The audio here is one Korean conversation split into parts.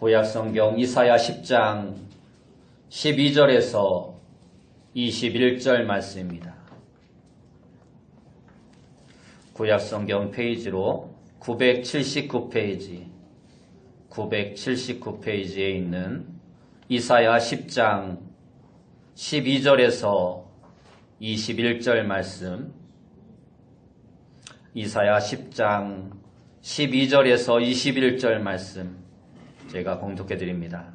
구약성경 이사야 10장 12절에서 21절 말씀입니다. 구약성경 페이지로 979페이지에 있는 이사야 10장 12절에서 21절 말씀, 이사야 10장 12절에서 21절 말씀 제가 공독해 드립니다.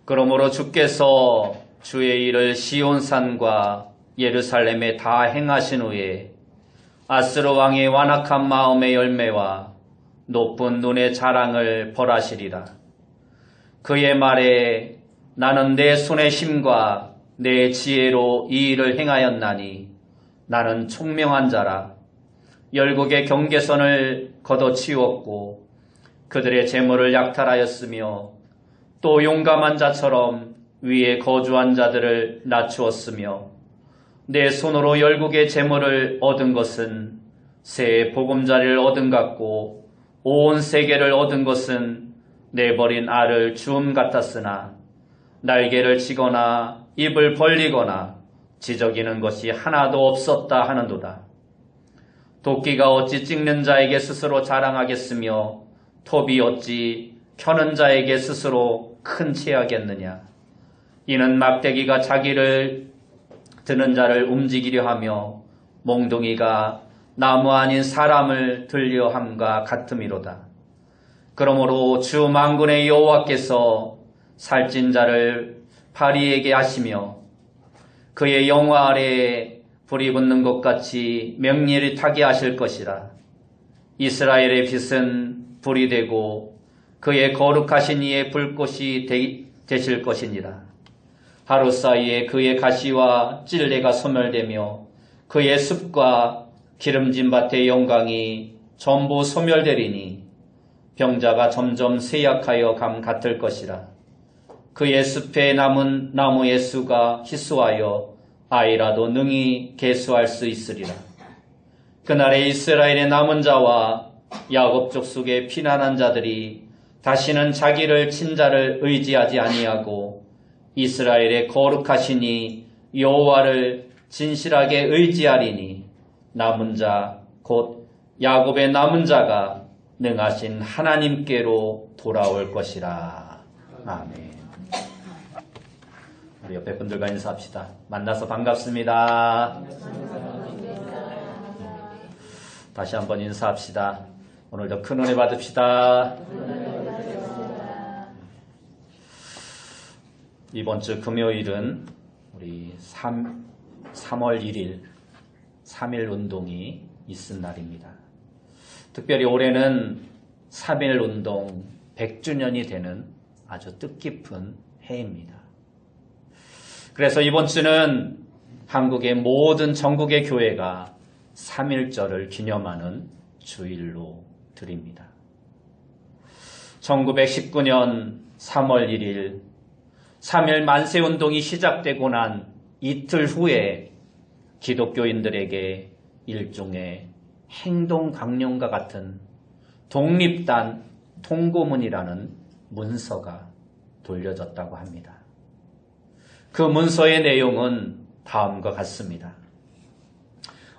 그러므로 주께서 주의 일을 시온산과 예루살렘에 다 행하신 후에 아스루 왕의 완악한 마음의 열매와 높은 눈의 자랑을 벌하시리라. 그의 말에 나는 내 손의 힘과 내 지혜로 이 일을 행하였나니 나는 총명한 자라. 열국의 경계선을 걷어치웠고 그들의 재물을 약탈하였으며 또 용감한 자처럼 위에 거주한 자들을 낮추었으며 내 손으로 열국의 재물을 얻은 것은 새 보금자리를 얻은 같고 온 세계를 얻은 것은 내버린 알을 주움 같았으나 날개를 치거나 입을 벌리거나 지저귀는 것이 하나도 없었다 하는도다. 도끼가 어찌 찍는 자에게 스스로 자랑하겠으며 톱이 어찌 켜는 자에게 스스로 큰 체하겠느냐. 이는 막대기가 자기를 드는 자를 움직이려 하며 몽둥이가 나무 아닌 사람을 들려 함과 같음이로다. 그러므로 주 만군의 여호와께서 살찐 자를 파리에게 하시며 그의 영화 아래에 불이 붙는 것 같이 명렬히 타게 하실 것이라. 이스라엘의 빛은 불이 되고 그의 거룩하신 이의 불꽃이 되실 것이니라. 하루 사이에 그의 가시와 찔레가 소멸되며 그의 숲과 기름진 밭의 영광이 전부 소멸되리니 병자가 점점 쇠약하여 감 같을 것이라. 그의 숲에 남은 나무의 수가 희수하여 아이라도 능히 계수할 수 있으리라. 그날에 이스라엘의 남은 자와 야곱 족속의 피난한 자들이 다시는 자기를 친자를 의지하지 아니하고 이스라엘의 거룩하시니 여호와를 진실하게 의지하리니 남은 자 곧 야곱의 남은 자가 능하신 하나님께로 돌아올 것이라. 아멘. 우리 옆에 분들과 인사합시다. 만나서 반갑습니다. 다시 한번 인사합시다. 오늘도 큰 은혜 받읍시다. 이번 주 금요일은 우리 3월 1일 3.1 운동이 있은 날입니다. 특별히 올해는 3.1 운동 100주년이 되는 아주 뜻깊은 해입니다. 그래서 이번 주는 한국의 모든 전국의 교회가 3.1절을 기념하는 주일로 드립니다. 1919년 3월 1일 3.1 만세운동이 시작되고 난 이틀 후에 기독교인들에게 일종의 행동강령과 같은 독립단 통고문이라는 문서가 돌려졌다고 합니다. 그 문서의 내용은 다음과 같습니다.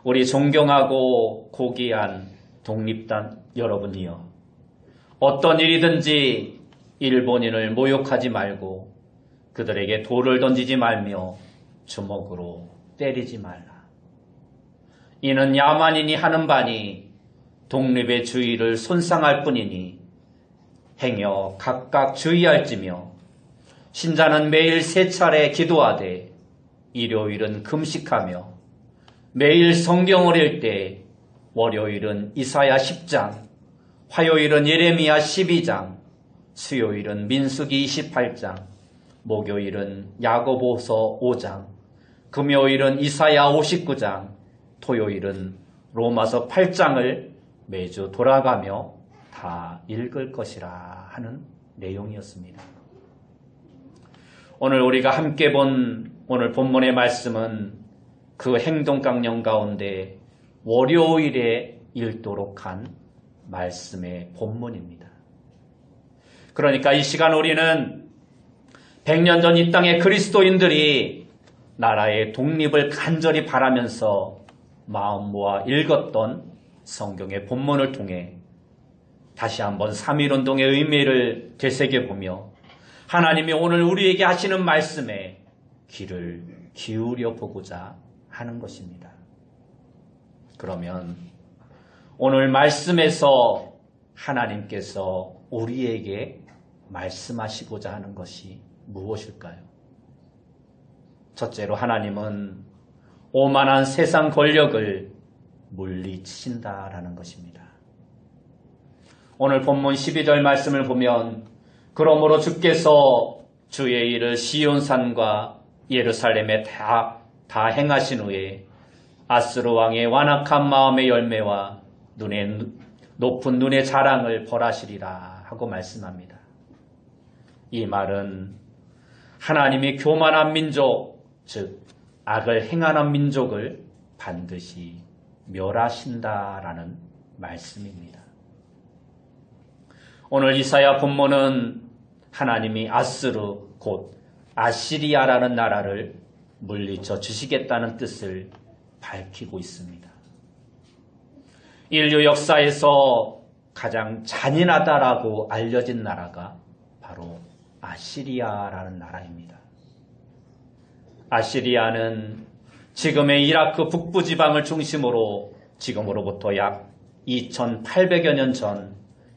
우리 존경하고 고귀한 독립단 여러분이여, 어떤 일이든지 일본인을 모욕하지 말고 그들에게 돌을 던지지 말며 주먹으로 때리지 말라. 이는 야만인이 하는 바니 독립의 주의를 손상할 뿐이니 행여 각각 주의할지며 신자는 매일 3차례 기도하되 일요일은 금식하며 매일 성경을 읽되 월요일은 이사야 10장, 화요일은 예레미야 12장, 수요일은 민수기 28장, 목요일은 야고보서 5장, 금요일은 이사야 59장, 토요일은 로마서 8장을 매주 돌아가며 다 읽을 것이라 하는 내용이었습니다. 오늘 우리가 함께 본 오늘 본문의 말씀은 그 행동강령 가운데 월요일에 읽도록 한 말씀의 본문입니다. 그러니까 이 시간 우리는 100년 전 이 땅의 그리스도인들이 나라의 독립을 간절히 바라면서 마음 모아 읽었던 성경의 본문을 통해 다시 한번 3.1운동의 의미를 되새겨보며 하나님이 오늘 우리에게 하시는 말씀에 귀를 기울여 보고자 하는 것입니다. 그러면 오늘 말씀에서 하나님께서 우리에게 말씀하시고자 하는 것이 무엇일까요? 첫째로 하나님은 오만한 세상 권력을 물리치신다라는 것입니다. 오늘 본문 12절 말씀을 보면 그러므로 주께서 주의 일을 시온산과 예루살렘에 다 행하신 후에 아스루 왕의 완악한 마음의 열매와 높은 눈의 자랑을 벌하시리라 하고 말씀합니다. 이 말은 하나님이 교만한 민족, 즉 악을 행하는 민족을 반드시 멸하신다라는 말씀입니다. 오늘 이사야 본문은 하나님이 아스루 곧 아시리아라는 나라를 물리쳐 주시겠다는 뜻을 밝히고 있습니다. 인류 역사에서 가장 잔인하다라고 알려진 나라가 바로 아시리아라는 나라입니다. 아시리아는 지금의 이라크 북부 지방을 중심으로 지금으로부터 약 2800여 년 전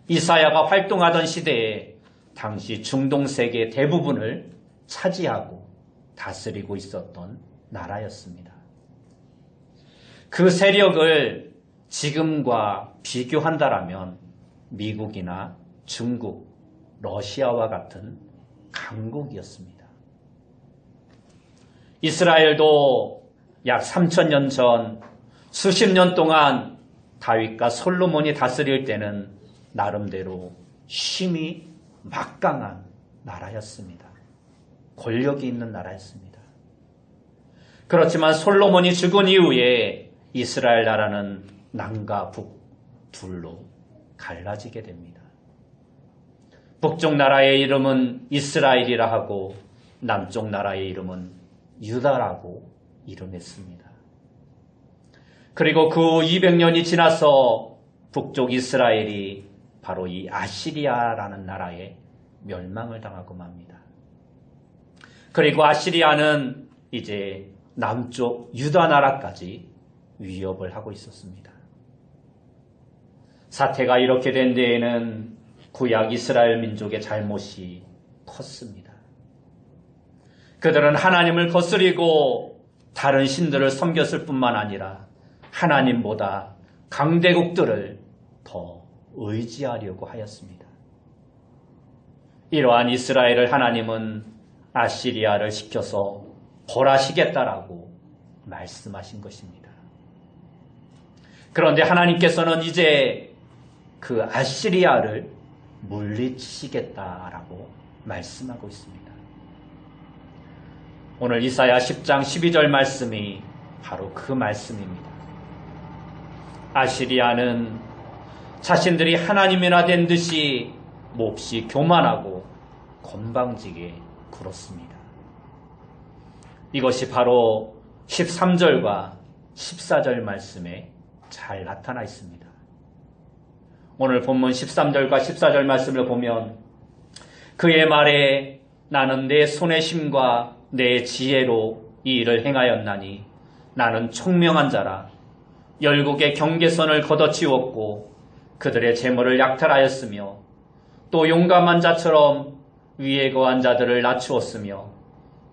이사야가 활동하던 시대에 당시 중동 세계 대부분을 차지하고 다스리고 있었던 나라였습니다. 그 세력을 지금과 비교한다라면 미국이나 중국, 러시아와 같은 강국이었습니다. 이스라엘도 약 3000년 전 수십 년 동안 다윗과 솔로몬이 다스릴 때는 나름대로 힘이 막강한 나라였습니다. 권력이 있는 나라였습니다. 그렇지만 솔로몬이 죽은 이후에 이스라엘 나라는 남과 북 둘로 갈라지게 됩니다. 북쪽 나라의 이름은 이스라엘이라 하고 남쪽 나라의 이름은 유다라고 이름했습니다. 그리고 그 200년이 지나서 북쪽 이스라엘이 바로 이 아시리아라는 나라에 멸망을 당하고 맙니다. 그리고 아시리아는 이제 남쪽 유다 나라까지 위협을 하고 있었습니다. 사태가 이렇게 된 데에는 구약 이스라엘 민족의 잘못이 컸습니다. 그들은 하나님을 거스리고 다른 신들을 섬겼을 뿐만 아니라 하나님보다 강대국들을 더 의지하려고 하였습니다. 이러한 이스라엘을 하나님은 아시리아를 시켜서 벌하시겠다라고 말씀하신 것입니다. 그런데 하나님께서는 이제 그 아시리아를 물리치시겠다라고 말씀하고 있습니다. 오늘 이사야 10장 12절 말씀이 바로 그 말씀입니다. 아시리아는 자신들이 하나님이나 된 듯이 몹시 교만하고 건방지게 굴었습니다. 이것이 바로 13절과 14절 말씀에 잘 나타나 있습니다. 오늘 본문 13절과 14절 말씀을 보면 그의 말에 나는 내 손의 힘과 내 지혜로 이 일을 행하였나니 나는 총명한 자라 열국의 경계선을 걷어치웠고 그들의 재물을 약탈하였으며 또 용감한 자처럼 위에 거한 자들을 낮추었으며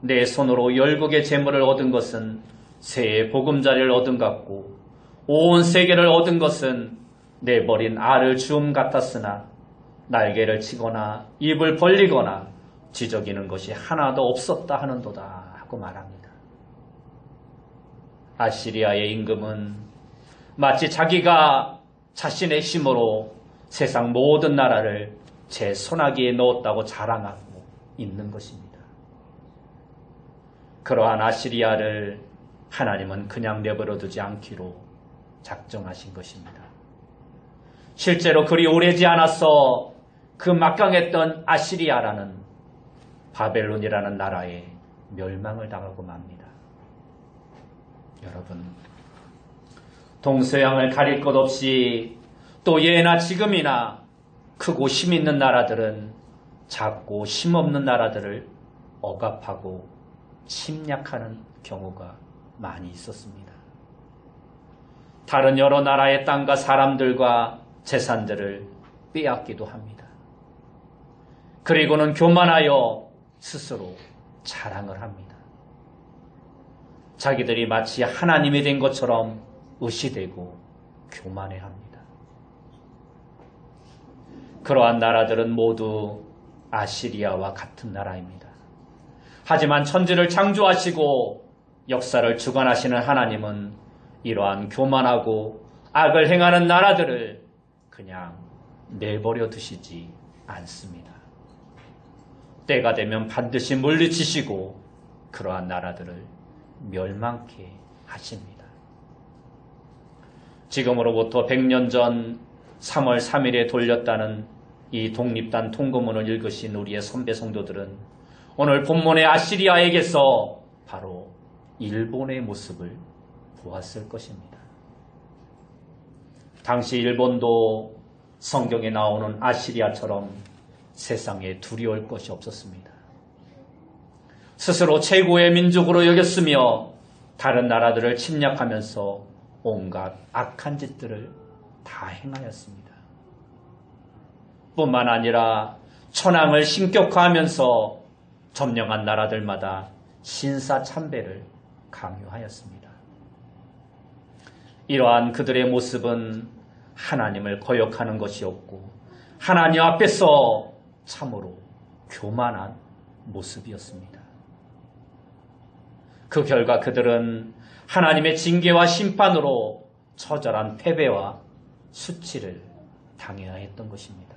내 손으로 열국의 재물을 얻은 것은 새의 보금자리를 얻은 같고 온 세계를 얻은 것은 내버린 알을 주움 같았으나 날개를 치거나 입을 벌리거나 지저귀는 것이 하나도 없었다 하는도다 하고 말합니다. 아시리아의 임금은 마치 자기가 자신의 힘으로 세상 모든 나라를 제 손아귀에 넣었다고 자랑하고 있는 것입니다. 그러한 아시리아를 하나님은 그냥 내버려 두지 않기로 작정하신 것입니다. 실제로 그리 오래지 않아서 그 막강했던 아시리아라는 바벨론이라는 나라에 멸망을 당하고 맙니다. 여러분, 동서양을 가릴 것 없이 또 예나 지금이나 크고 힘 있는 나라들은 작고 힘 없는 나라들을 억압하고 침략하는 경우가 많이 있었습니다. 다른 여러 나라의 땅과 사람들과 재산들을 빼앗기도 합니다. 그리고는 교만하여 스스로 자랑을 합니다. 자기들이 마치 하나님이 된 것처럼 의시되고 교만해합니다. 그러한 나라들은 모두 아시리아와 같은 나라입니다. 하지만 천지를 창조하시고 역사를 주관하시는 하나님은 이러한 교만하고 악을 행하는 나라들을 그냥 내버려 두시지 않습니다. 때가 되면 반드시 물리치시고 그러한 나라들을 멸망케 하십니다. 지금으로부터 100년 전 3월 3일에 돌렸다는 이 독립단 통고문을 읽으신 우리의 선배 성도들은 오늘 본문의 아시리아에게서 바로 일본의 모습을 보았을 것입니다. 당시 일본도 성경에 나오는 아시리아처럼 세상에 두려울 것이 없었습니다. 스스로 최고의 민족으로 여겼으며 다른 나라들을 침략하면서 온갖 악한 짓들을 다 행하였습니다. 뿐만 아니라 천황을 신격화하면서 점령한 나라들마다 신사참배를 강요하였습니다. 이러한 그들의 모습은 하나님을 거역하는 것이었고 하나님 앞에서 참으로 교만한 모습이었습니다. 그 결과 그들은 하나님의 징계와 심판으로 처절한 패배와 수치를 당해야 했던 것입니다.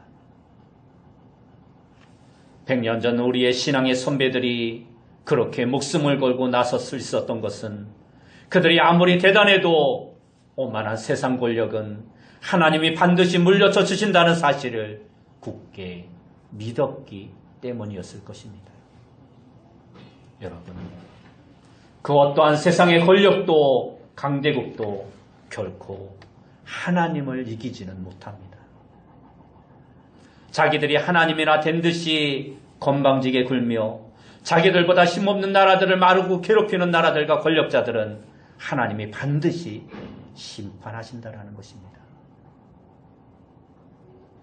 100년 전 우리의 신앙의 선배들이 그렇게 목숨을 걸고 나설 수 있었던 것은 그들이 아무리 대단해도 오만한 세상 권력은 하나님이 반드시 물려쳐 주신다는 사실을 굳게 믿었기 때문이었을 것입니다. 여러분, 그 어떠한 세상의 권력도 강대국도 결코 하나님을 이기지는 못합니다. 자기들이 하나님이나 된 듯이 건방지게 굴며 자기들보다 힘없는 나라들을 마르고 괴롭히는 나라들과 권력자들은 하나님이 반드시 심판하신다라는 것입니다.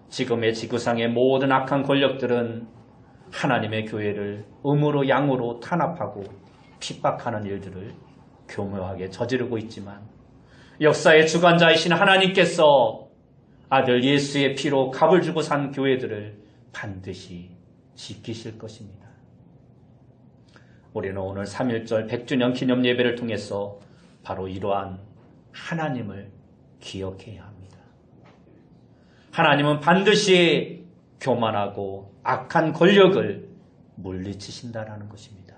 지금의 지구상의 모든 악한 권력들은 하나님의 교회를 음으로 양으로 탄압하고 핍박하는 일들을 교묘하게 저지르고 있지만 역사의 주관자이신 하나님께서 아들 예수의 피로 값을 주고 산 교회들을 반드시 지키실 것입니다. 우리는 오늘 3.1절 100주년 기념 예배를 통해서 바로 이러한 하나님을 기억해야 합니다. 하나님은 반드시 교만하고 악한 권력을 물리치신다라는 것입니다.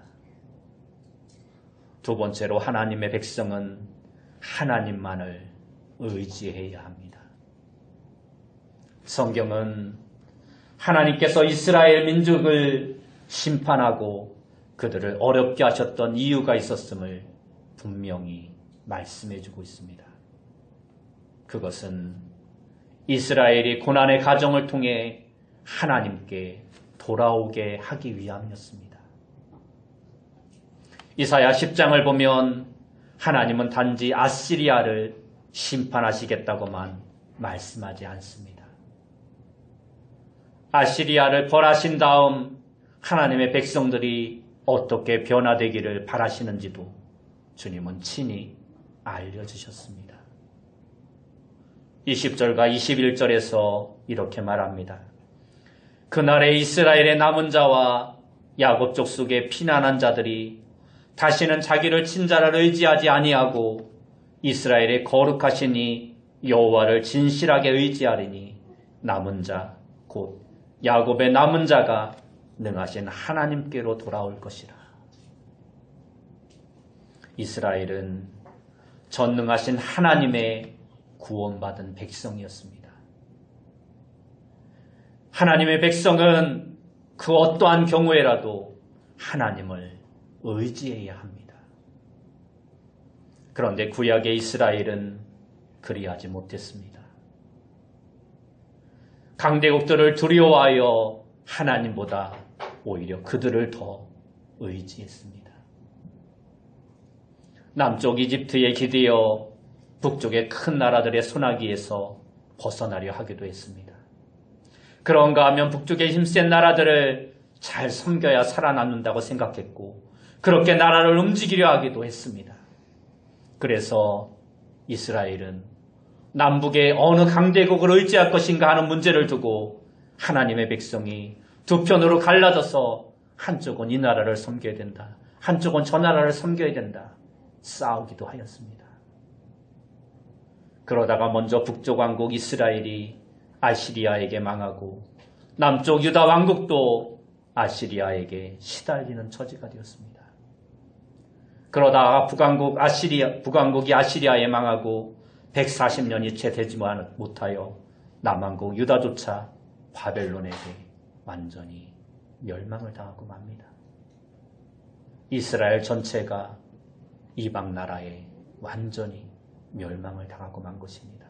두 번째로 하나님의 백성은 하나님만을 의지해야 합니다. 성경은 하나님께서 이스라엘 민족을 심판하고 그들을 어렵게 하셨던 이유가 있었음을 분명히 말씀해주고 있습니다. 그것은 이스라엘이 고난의 과정을 통해 하나님께 돌아오게 하기 위함이었습니다. 이사야 10장을 보면 하나님은 단지 아시리아를 심판하시겠다고만 말씀하지 않습니다. 아시리아를 벌하신 다음 하나님의 백성들이 어떻게 변화되기를 바라시는지도 주님은 친히 알려주셨습니다. 20절과 21절에서 이렇게 말합니다. 그날에 이스라엘의 남은 자와 야곱 족속의 피난한 자들이 다시는 자기를 친자를 의지하지 아니하고 이스라엘의 거룩하시니 여호와를 진실하게 의지하리니 남은 자 곧 야곱의 남은 자가 능하신 하나님께로 돌아올 것이라. 이스라엘은 전능하신 하나님의 구원받은 백성이었습니다. 하나님의 백성은 그 어떠한 경우에라도 하나님을 의지해야 합니다. 그런데 구약의 이스라엘은 그리하지 못했습니다. 강대국들을 두려워하여 하나님보다 오히려 그들을 더 의지했습니다. 남쪽 이집트에 기대어 북쪽의 큰 나라들의 손아귀에서 벗어나려 하기도 했습니다. 그런가 하면 북쪽의 힘센 나라들을 잘 섬겨야 살아남는다고 생각했고 그렇게 나라를 움직이려 하기도 했습니다. 그래서 이스라엘은 남북의 어느 강대국을 의지할 것인가 하는 문제를 두고 하나님의 백성이 두 편으로 갈라져서 한쪽은 이 나라를 섬겨야 된다. 한쪽은 저 나라를 섬겨야 된다. 싸우기도 하였습니다. 그러다가 먼저 북쪽 왕국 이스라엘이 아시리아에게 망하고 남쪽 유다 왕국도 아시리아에게 시달리는 처지가 되었습니다. 그러다가 북왕국이 아시리아에 망하고 140년이 채 되지 못하여 남왕국 유다조차 바벨론에게 완전히 멸망을 당하고 맙니다. 이스라엘 전체가 이방 나라에 완전히 멸망을 당하고 만 것입니다.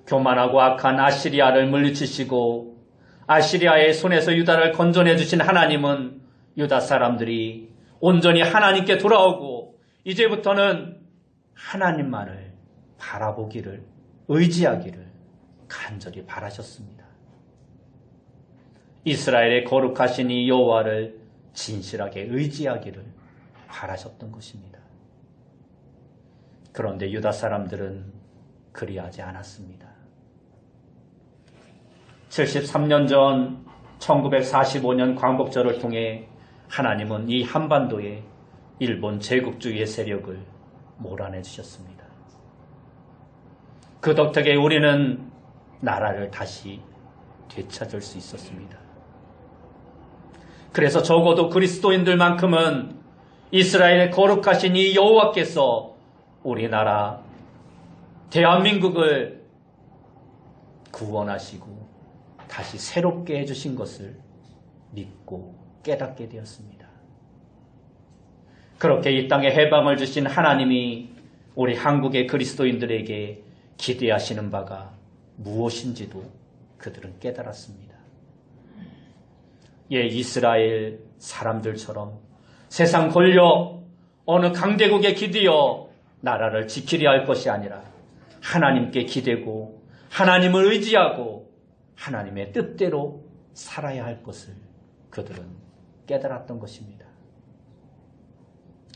교만하고 악한 아시리아를 물리치시고 아시리아의 손에서 유다를 건져내 주신 하나님은 유다 사람들이 온전히 하나님께 돌아오고 이제부터는 하나님만을 바라보기를, 의지하기를 간절히 바라셨습니다. 이스라엘의 거룩하신 이 여호와를 진실하게 의지하기를 바라셨던 것입니다. 그런데 유다 사람들은 그리하지 않았습니다. 73년 전 1945년 광복절을 통해 하나님은 이 한반도에 일본 제국주의의 세력을 몰아내 주셨습니다. 그 덕택에 우리는 나라를 다시 되찾을 수 있었습니다. 그래서 적어도 그리스도인들만큼은 이스라엘의 거룩하신 이 여호와께서 우리나라 대한민국을 구원하시고 다시 새롭게 해주신 것을 믿고 깨닫게 되었습니다. 그렇게 이 땅에 해방을 주신 하나님이 우리 한국의 그리스도인들에게 기대하시는 바가 무엇인지도 그들은 깨달았습니다. 이스라엘 사람들처럼 세상 권력 어느 강대국에 기대어 나라를 지키려 할 것이 아니라 하나님께 기대고 하나님을 의지하고 하나님의 뜻대로 살아야 할 것을 그들은 깨달았던 것입니다.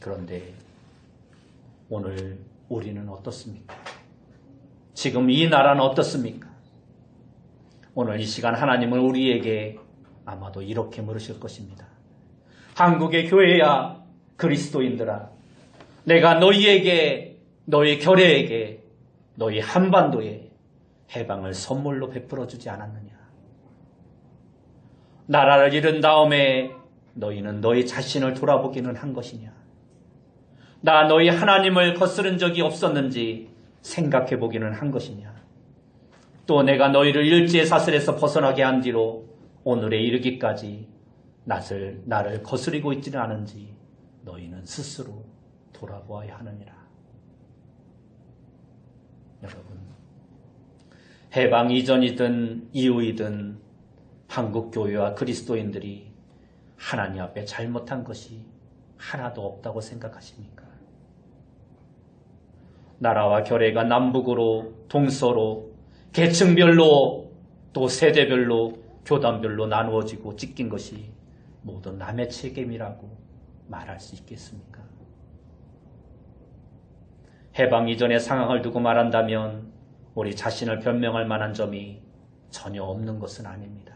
그런데 오늘 우리는 어떻습니까? 지금 이 나라는 어떻습니까? 오늘 이 시간 하나님은 우리에게 아마도 이렇게 물으실 것입니다. 한국의 교회야, 그리스도인들아, 내가 너희에게, 너희 교회에게, 너희 한반도에 해방을 선물로 베풀어 주지 않았느냐? 나라를 잃은 다음에 너희는 너희 자신을 돌아보기는 한 것이냐? 나 너희 하나님을 거스른 적이 없었는지 생각해 보기는 한 것이냐? 또 내가 너희를 일제의 사슬에서 벗어나게 한 뒤로 오늘에 이르기까지 나를 거스리고 있지는 않은지 너희는 스스로 돌아보아야 하느니라. 여러분, 해방 이전이든 이후이든 한국교회와 그리스도인들이 하나님 앞에 잘못한 것이 하나도 없다고 생각하십니까? 나라와 결례가 남북으로, 동서로, 계층별로, 또 세대별로, 교단별로 나누어지고 찢긴 것이 모두 남의 책임이라고 말할 수 있겠습니까? 해방 이전의 상황을 두고 말한다면 우리 자신을 변명할 만한 점이 전혀 없는 것은 아닙니다.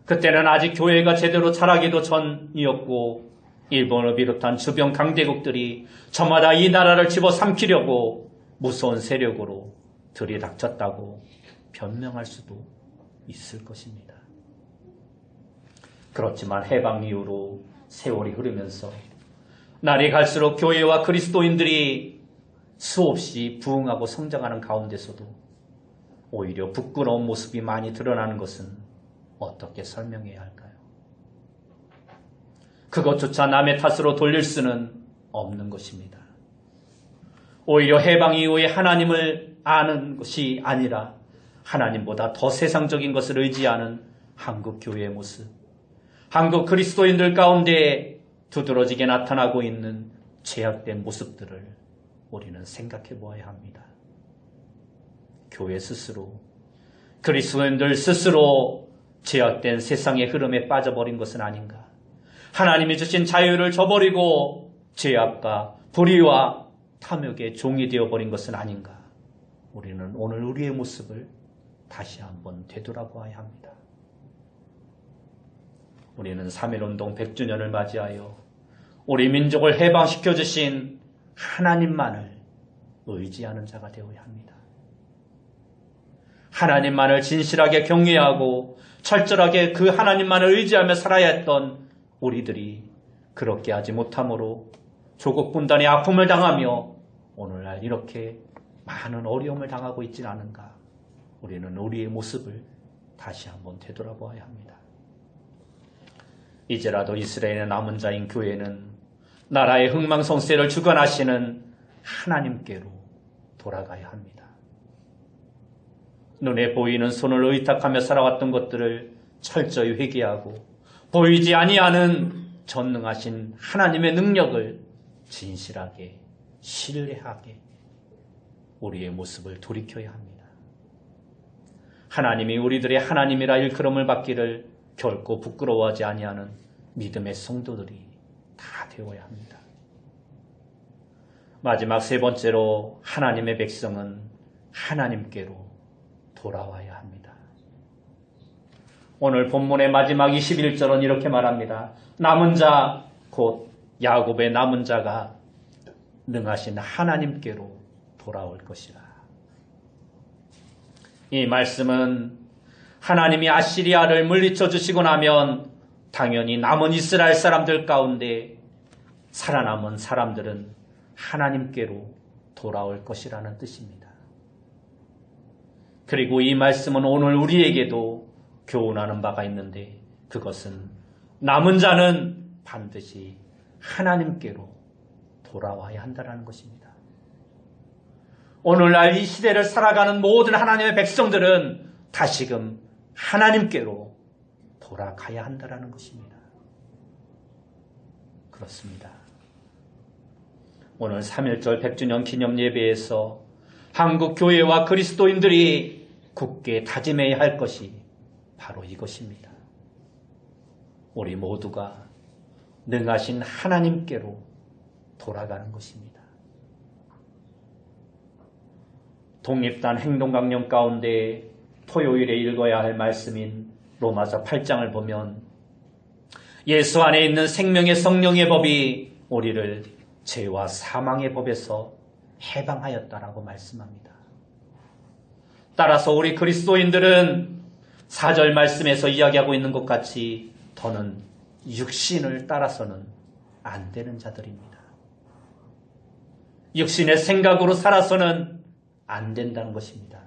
그때는 아직 교회가 제대로 자라기도 전이었고 일본을 비롯한 주변 강대국들이 저마다 이 나라를 집어삼키려고 무서운 세력으로 들이닥쳤다고 변명할 수도 있을 것입니다. 그렇지만 해방 이후로 세월이 흐르면서 날이 갈수록 교회와 그리스도인들이 수없이 부흥하고 성장하는 가운데서도 오히려 부끄러운 모습이 많이 드러나는 것은 어떻게 설명해야 할까요? 그것조차 남의 탓으로 돌릴 수는 없는 것입니다. 오히려 해방 이후에 하나님을 아는 것이 아니라 하나님보다 더 세상적인 것을 의지하는 한국 교회의 모습, 한국 그리스도인들 가운데 두드러지게 나타나고 있는 죄악된 모습들을 우리는 생각해 보아야 합니다. 교회 스스로, 그리스도인들 스스로 죄악된 세상의 흐름에 빠져버린 것은 아닌가? 하나님이 주신 자유를 저버리고 죄악과 불의와 탐욕의 종이 되어버린 것은 아닌가? 우리는 오늘 우리의 모습을 다시 한번 되돌아보아야 합니다. 우리는 3.1운동 100주년을 맞이하여 우리 민족을 해방시켜 주신 하나님만을 의지하는 자가 되어야 합니다. 하나님만을 진실하게 경외하고 철저하게 그 하나님만을 의지하며 살아야 했던 우리들이 그렇게 하지 못함으로 조국 분단의 아픔을 당하며 오늘날 이렇게 많은 어려움을 당하고 있지는 않은가? 우리는 우리의 모습을 다시 한번 되돌아보아야 합니다. 이제라도 이스라엘의 남은 자인 교회는 나라의 흥망성쇠를 주관하시는 하나님께로 돌아가야 합니다. 눈에 보이는 손을 의탁하며 살아왔던 것들을 철저히 회개하고 보이지 아니하는 전능하신 하나님의 능력을 진실하게 신뢰하게 우리의 모습을 돌이켜야 합니다. 하나님이 우리들의 하나님이라 일컬음을 받기를 결코 부끄러워하지 아니하는 믿음의 성도들이 다 되어야 합니다. 마지막 세 번째로 하나님의 백성은 하나님께로 돌아와야 합니다. 오늘 본문의 마지막 21절은 이렇게 말합니다. 남은 자, 곧 야곱의 남은 자가 능하신 하나님께로 돌아올 것이라. 이 말씀은 하나님이 아시리아를 물리쳐 주시고 나면 당연히 남은 이스라엘 사람들 가운데 살아남은 사람들은 하나님께로 돌아올 것이라는 뜻입니다. 그리고 이 말씀은 오늘 우리에게도 교훈하는 바가 있는데 그것은 남은 자는 반드시 하나님께로 돌아와야 한다는 것입니다. 오늘날 이 시대를 살아가는 모든 하나님의 백성들은 다시금 하나님께로 돌아가야 한다는 것입니다. 그렇습니다. 오늘 3.1절 100주년 기념 예배에서 한국 교회와 그리스도인들이 굳게 다짐해야 할 것이 바로 이것입니다. 우리 모두가 능하신 하나님께로 돌아가는 것입니다. 독립단 행동강령 가운데 토요일에 읽어야 할 말씀인 로마서 8장을 보면 예수 안에 있는 생명의 성령의 법이 우리를 죄와 사망의 법에서 해방하였다라고 말씀합니다. 따라서 우리 그리스도인들은 4절 말씀에서 이야기하고 있는 것 같이 더는 육신을 따라서는 안 되는 자들입니다. 육신의 생각으로 살아서는 안 된다는 것입니다.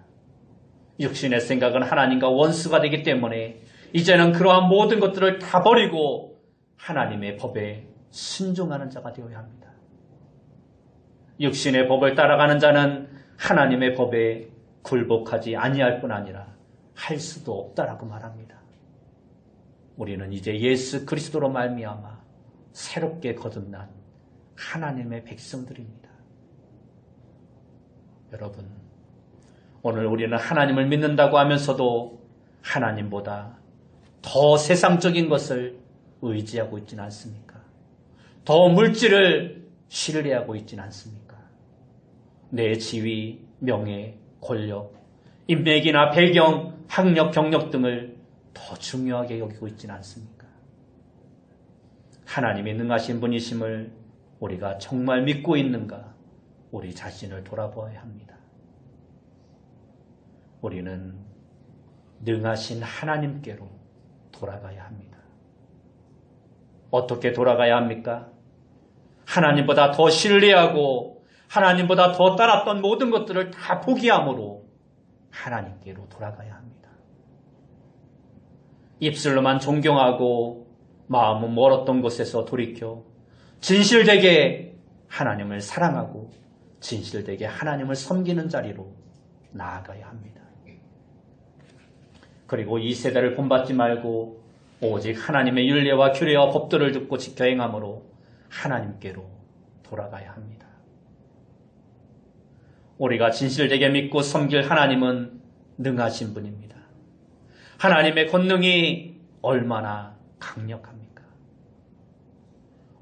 육신의 생각은 하나님과 원수가 되기 때문에 이제는 그러한 모든 것들을 다 버리고 하나님의 법에 순종하는 자가 되어야 합니다. 육신의 법을 따라가는 자는 하나님의 법에 굴복하지 아니할 뿐 아니라 할 수도 없다라고 말합니다. 우리는 이제 예수 그리스도로 말미암아 새롭게 거듭난 하나님의 백성들입니다. 여러분, 오늘 우리는 하나님을 믿는다고 하면서도 하나님보다 더 세상적인 것을 의지하고 있지는 않습니까? 더 물질을 신뢰하고 있지는 않습니까? 내 지위, 명예, 권력, 인맥이나 배경, 학력, 경력 등을 더 중요하게 여기고 있지는 않습니까? 하나님이 능하신 분이심을 우리가 정말 믿고 있는가? 우리 자신을 돌아보아야 합니다. 우리는 능하신 하나님께로 돌아가야 합니다. 어떻게 돌아가야 합니까? 하나님보다 더 신뢰하고 하나님보다 더 따랐던 모든 것들을 다 포기함으로 하나님께로 돌아가야 합니다. 입술로만 존경하고 마음은 멀었던 곳에서 돌이켜 진실되게 하나님을 사랑하고 진실되게 하나님을 섬기는 자리로 나아가야 합니다. 그리고 이 세대를 본받지 말고 오직 하나님의 율례와 규례와 법도를 듣고 지켜 행함으로 하나님께로 돌아가야 합니다. 우리가 진실되게 믿고 섬길 하나님은 능하신 분입니다. 하나님의 권능이 얼마나 강력합니까?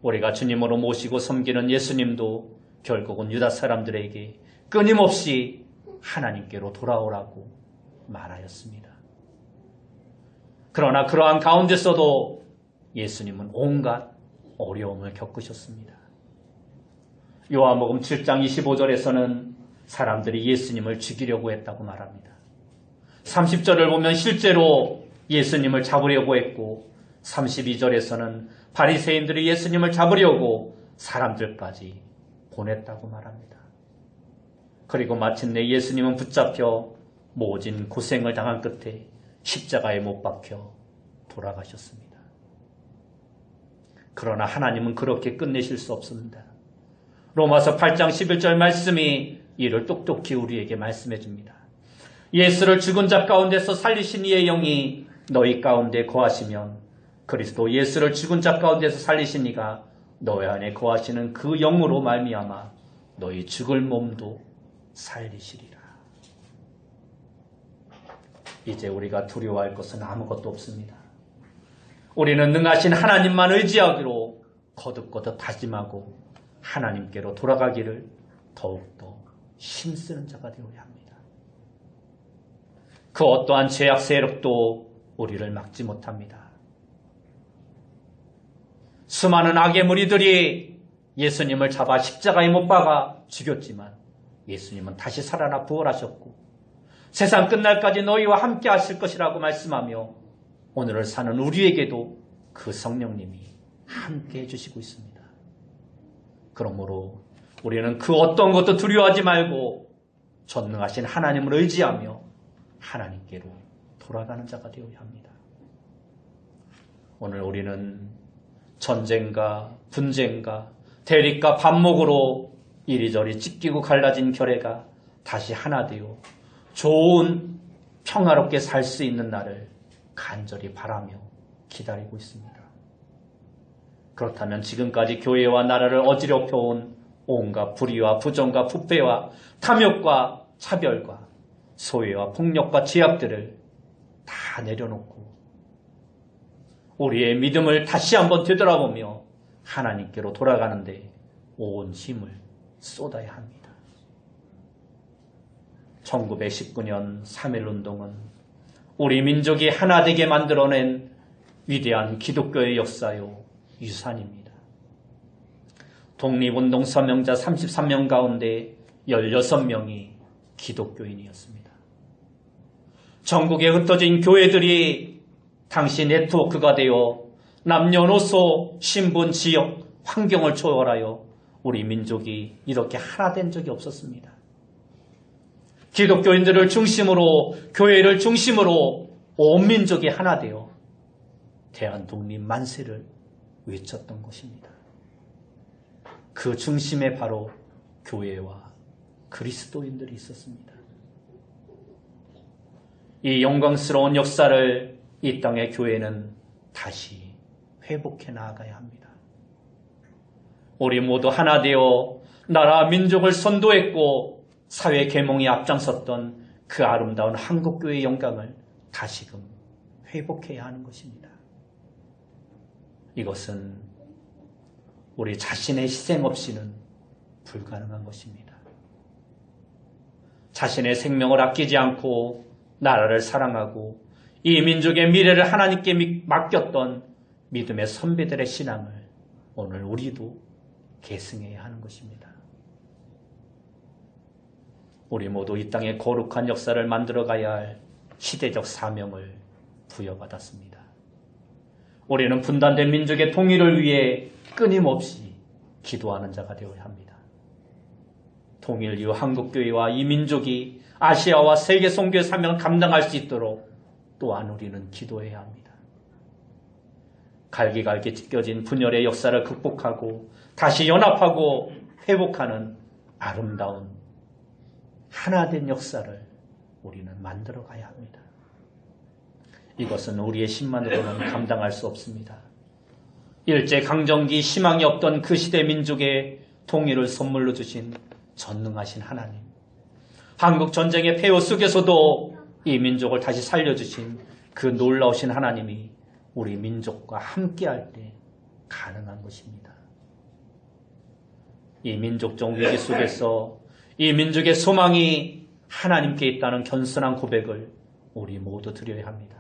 우리가 주님으로 모시고 섬기는 예수님도 결국은 유다 사람들에게 끊임없이 하나님께로 돌아오라고 말하였습니다. 그러나 그러한 가운데서도 예수님은 온갖 어려움을 겪으셨습니다. 요한복음 7장 25절에서는 사람들이 예수님을 죽이려고 했다고 말합니다. 30절을 보면 실제로 예수님을 잡으려고 했고 32절에서는 바리새인들이 예수님을 잡으려고 사람들까지 보냈다고 말합니다. 그리고 마침내 예수님은 붙잡혀 모진 고생을 당한 끝에 십자가에 못 박혀 돌아가셨습니다. 그러나 하나님은 그렇게 끝내실 수 없습니다. 로마서 8장 11절 말씀이 이를 똑똑히 우리에게 말씀해 줍니다. 예수를 죽은 자 가운데서 살리신 이의 영이 너희 가운데 거하시면 그리스도 예수를 죽은 자 가운데서 살리신 이가 너희 안에 거하시는 그 영으로 말미암아 너희 죽을 몸도 살리시리라. 이제 우리가 두려워할 것은 아무것도 없습니다. 우리는 능하신 하나님만 의지하기로 거듭거듭 다짐하고 하나님께로 돌아가기를 더욱더 힘쓰는 자가 되어야 합니다. 그 어떠한 죄악 세력도 우리를 막지 못합니다. 수많은 악의 무리들이 예수님을 잡아 십자가에 못 박아 죽였지만 예수님은 다시 살아나 부활하셨고 세상 끝날까지 너희와 함께 하실 것이라고 말씀하며 오늘을 사는 우리에게도 그 성령님이 함께 해주시고 있습니다. 그러므로 우리는 그 어떤 것도 두려워하지 말고 전능하신 하나님을 의지하며 하나님께로 돌아가는 자가 되어야 합니다. 오늘 우리는 전쟁과 분쟁과 대립과 반목으로 이리저리 찢기고 갈라진 결애가 다시 하나 되어 좋은 평화롭게 살 수 있는 날을 간절히 바라며 기다리고 있습니다. 그렇다면 지금까지 교회와 나라를 어지럽혀온 온갖 불의와 부정과 부패와 탐욕과 차별과 소외와 폭력과 죄악들을 다 내려놓고 우리의 믿음을 다시 한번 되돌아보며 하나님께로 돌아가는데 온 힘을 쏟아야 합니다. 1919년 3.1운동은 우리 민족이 하나 되게 만들어낸 위대한 기독교의 역사요 유산입니다. 독립운동 서명자 33명 가운데 16명이 기독교인이었습니다. 전국에 흩어진 교회들이 당시 네트워크가 되어 남녀노소, 신분, 지역, 환경을 초월하여 우리 민족이 이렇게 하나 된 적이 없었습니다. 기독교인들을 중심으로 교회를 중심으로 온 민족이 하나 되어 대한독립 만세를 외쳤던 것입니다. 그 중심에 바로 교회와 그리스도인들이 있었습니다. 이 영광스러운 역사를 이 땅의 교회는 다시 회복해 나아가야 합니다. 우리 모두 하나 되어 나라 민족을 선도했고 사회 계몽에 앞장섰던 그 아름다운 한국교회의 영광을 다시금 회복해야 하는 것입니다. 이것은 우리 자신의 희생 없이는 불가능한 것입니다. 자신의 생명을 아끼지 않고 나라를 사랑하고 이 민족의 미래를 하나님께 맡겼던 믿음의 선배들의 신앙을 오늘 우리도 계승해야 하는 것입니다. 우리 모두 이 땅에 거룩한 역사를 만들어가야 할 시대적 사명을 부여받았습니다. 우리는 분단된 민족의 통일을 위해 끊임없이 기도하는 자가 되어야 합니다. 통일 이후 한국교회와 이 민족이 아시아와 세계 선교의 사명을 감당할 수 있도록 또한 우리는 기도해야 합니다. 갈기갈기 찢겨진 분열의 역사를 극복하고 다시 연합하고 회복하는 아름다운 하나된 역사를 우리는 만들어 가야 합니다. 이것은 우리의 힘만으로는 감당할 수 없습니다. 일제강점기 희망이 없던 그 시대 민족의 통일을 선물로 주신 전능하신 하나님, 한국 전쟁의 폐허 속에서도 이 민족을 다시 살려주신 그 놀라우신 하나님이 우리 민족과 함께할 때 가능한 것입니다. 이 민족적 위기 속에서 이 민족의 소망이 하나님께 있다는 겸손한 고백을 우리 모두 드려야 합니다.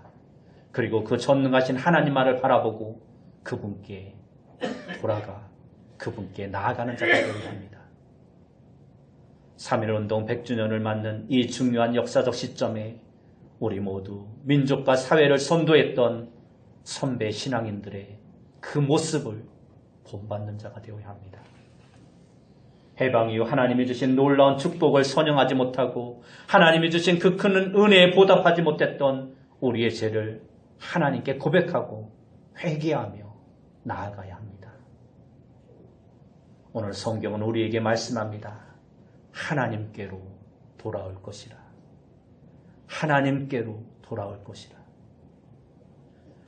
그리고 그 전능하신 하나님만을 바라보고 그분께 돌아가 그분께 나아가는 자가 되어야 합니다. 3.1운동 100주년을 맞는 이 중요한 역사적 시점에 우리 모두 민족과 사회를 선도했던 선배 신앙인들의 그 모습을 본받는 자가 되어야 합니다. 해방 이후 하나님이 주신 놀라운 축복을 선영하지 못하고 하나님이 주신 그 큰 은혜에 보답하지 못했던 우리의 죄를 하나님께 고백하고 회개하며 나아가야 합니다. 오늘 성경은 우리에게 말씀합니다. 하나님께로 돌아올 것이라. 하나님께로 돌아올 것이라.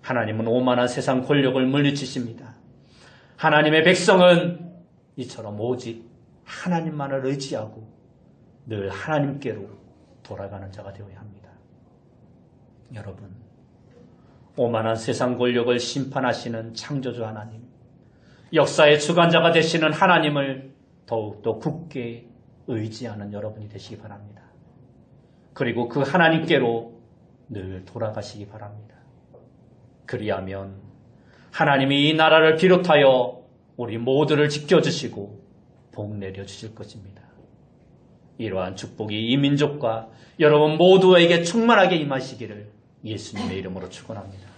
하나님은 오만한 세상 권력을 물리치십니다. 하나님의 백성은 이처럼 오직 하나님만을 의지하고 늘 하나님께로 돌아가는 자가 되어야 합니다. 여러분, 오만한 세상 권력을 심판하시는 창조주 하나님, 역사의 주관자가 되시는 하나님을 더욱더 굳게 의지하는 여러분이 되시기 바랍니다. 그리고 그 하나님께로 늘 돌아가시기 바랍니다. 그리하면 하나님이 이 나라를 비롯하여 우리 모두를 지켜주시고 복 내려주실 것입니다. 이러한 축복이 이 민족과 여러분 모두에게 충만하게 임하시기를 예수님의 이름으로 축원합니다.